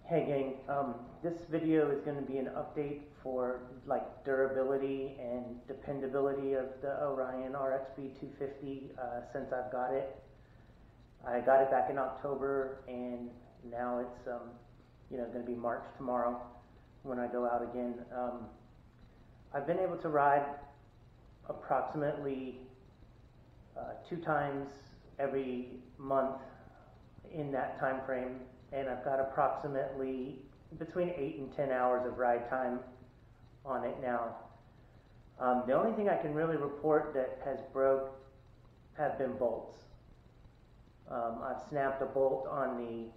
Hey gang, this video is going to be an update for like durability and dependability of the Orion RXB 250 since I've got it. I got it back in October and now it's going to be March tomorrow when I go out again. I've been able to ride approximately 2 times every month in that time frame, and I've got approximately between 8 and 10 hours of ride time on it now. The only thing I can really report that has broke have been bolts. I've snapped a bolt on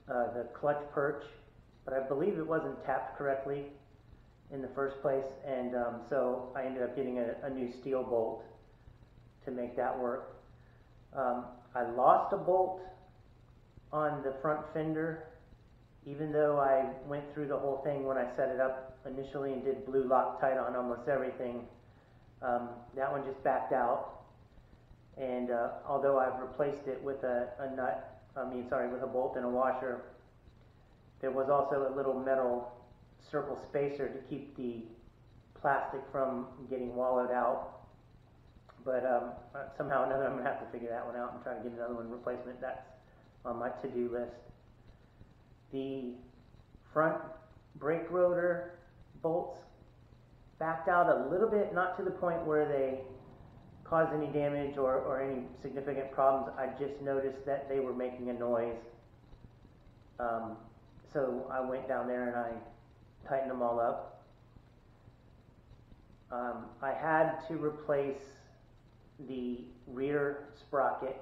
the clutch perch, but I believe it wasn't tapped correctly in the first place, and so I ended up getting a new steel bolt to make that work. I lost a bolt on the front fender, even though I went through the whole thing when I set it up initially and did blue Loctite on almost everything. That one just backed out, and although I've replaced it with with a bolt and a washer, there was also a little metal circle spacer to keep the plastic from getting wallowed out. But somehow or another I'm going to have to figure that one out and try to get another one replacement. That's on my to-do list. The front brake rotor bolts backed out a little bit, not to the point where they caused any damage or any significant problems. I just noticed that they were making a noise. So I went down there and I tightened them all up. I had to replace the rear sprocket.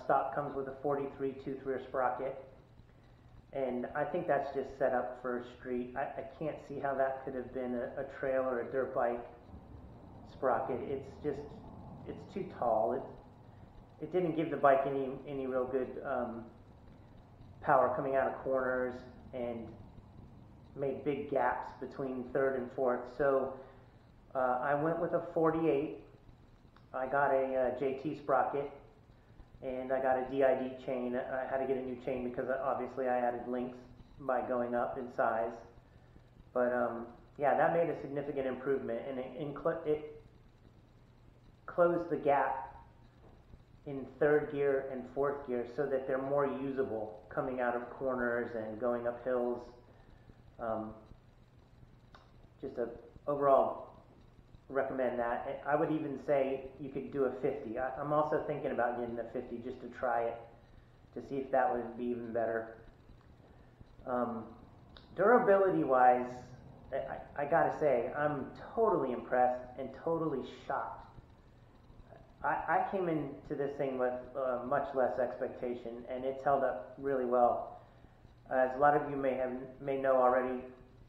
Stock comes with a 43 tooth rear sprocket, and I think that's just set up for street. I can't see how that could have been a trail or a dirt bike sprocket. It's too tall. It didn't give the bike any real good power coming out of corners, and made big gaps between third and fourth. So I went with a 48. I got a JT sprocket, and I got a DID chain. I had to get a new chain because obviously I added links by going up in size. But yeah, that made a significant improvement, and it closed the gap in third gear and fourth gear so that they're more usable coming out of corners and going up hills. Just a overall recommend that. I would even say you could do a 50. I'm also thinking about getting a 50 just to try it, to see if that would be even better. Durability wise, I gotta say, I'm totally impressed and totally shocked. I came into this thing with much less expectation, and it's held up really well. As a lot of you may know already,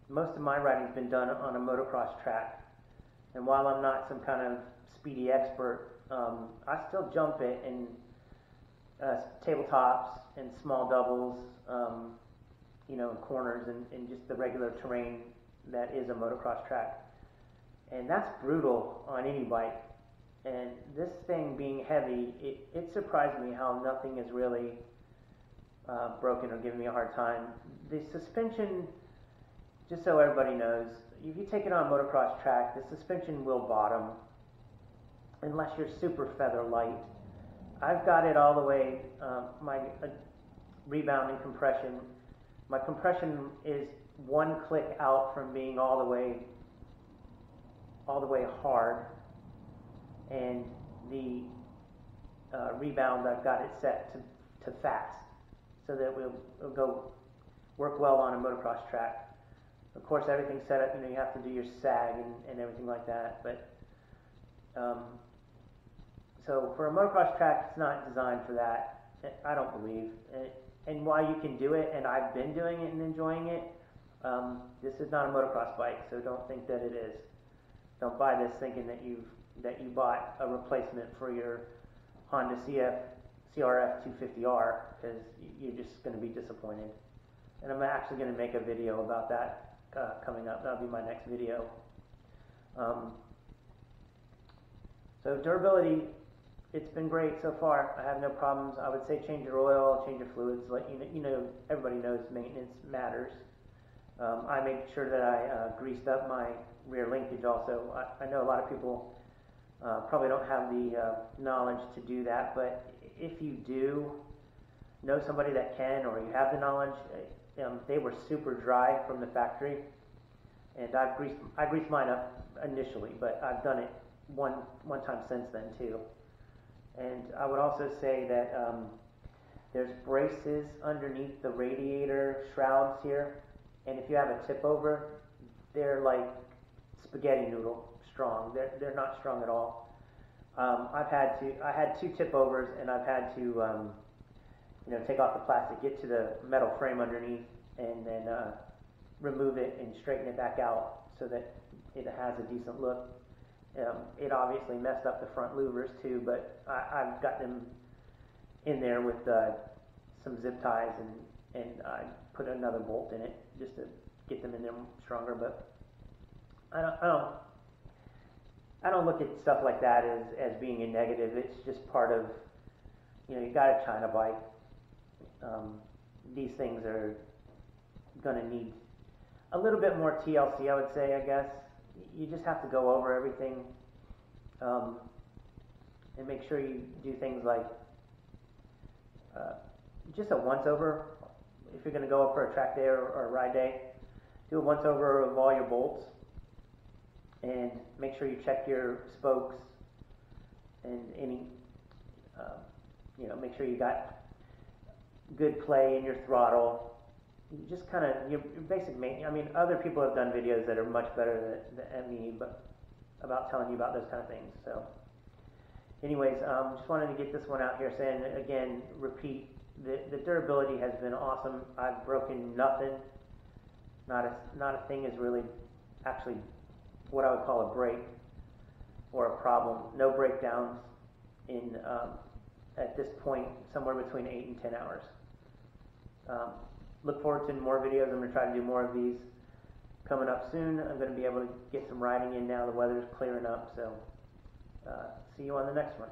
most of my riding's been done on a motocross track. And while I'm not some kind of speedy expert, I still jump it in tabletops and small doubles, in corners and just the regular terrain that is a motocross track. And that's brutal on any bike. And this thing being heavy, it surprised me how nothing is really broken or giving me a hard time. The suspension, just so everybody knows, if you take it on a motocross track, the suspension will bottom unless you're super feather light. I've got it all the way, my rebound and compression. My compression is 1 click out from being all the way hard, and the rebound, I've got it set to fast so that it'll go work well on a motocross track. Of course, everything's set up, you have to do your sag and everything like that, but so for a motocross track, it's not designed for that, I don't believe. And while you can do it, and I've been doing it and enjoying it, this is not a motocross bike, so don't think that it is. Don't buy this thinking that you bought a replacement for your Honda CRF 250R, because you're just going to be disappointed. And I'm actually going to make a video about that coming up. That'll be my next video. So durability, it's been great so far. I have no problems. I would say change your oil, change your fluids. Like everybody knows maintenance matters. I make sure that I greased up my rear linkage also. I know a lot of people probably don't have the knowledge to do that, but if you do know somebody that can, or you have the knowledge, they were super dry from the factory, and I greased mine up initially, but I've done it one time since then too. And I would also say that there's braces underneath the radiator shrouds here, and if you have a tip over, they're like spaghetti noodle strong. They're not strong at all. I had 2 tip overs, and I've had to take off the plastic, get to the metal frame underneath, and then remove it and straighten it back out so that it has a decent look. It obviously messed up the front louvers too, but I've got them in there with some zip ties, and I put another bolt in it just to get them in there stronger. But I don't look at stuff like that as being a negative. It's just part of, you got a China bike. These things are going to need a little bit more TLC, I would say, I guess. You just have to go over everything and make sure you do things like just a once-over. If you're going to go up for a track day or a ride day, do a once-over of all your bolts, and make sure you check your spokes and any, make sure you got good play in your throttle. Just kind of your basic maintenance. I mean, other people have done videos that are much better than me, but about telling you about those kind of things. So, anyways, just wanted to get this one out here, saying again, repeat, the durability has been awesome. I've broken nothing. Not a thing is really actually what I would call a break or a problem. No breakdowns in at this point, somewhere between 8 and 10 hours. Look forward to more videos. I'm going to try to do more of these coming up soon. I'm going to be able to get some riding in now. The weather's clearing up, so see you on the next one.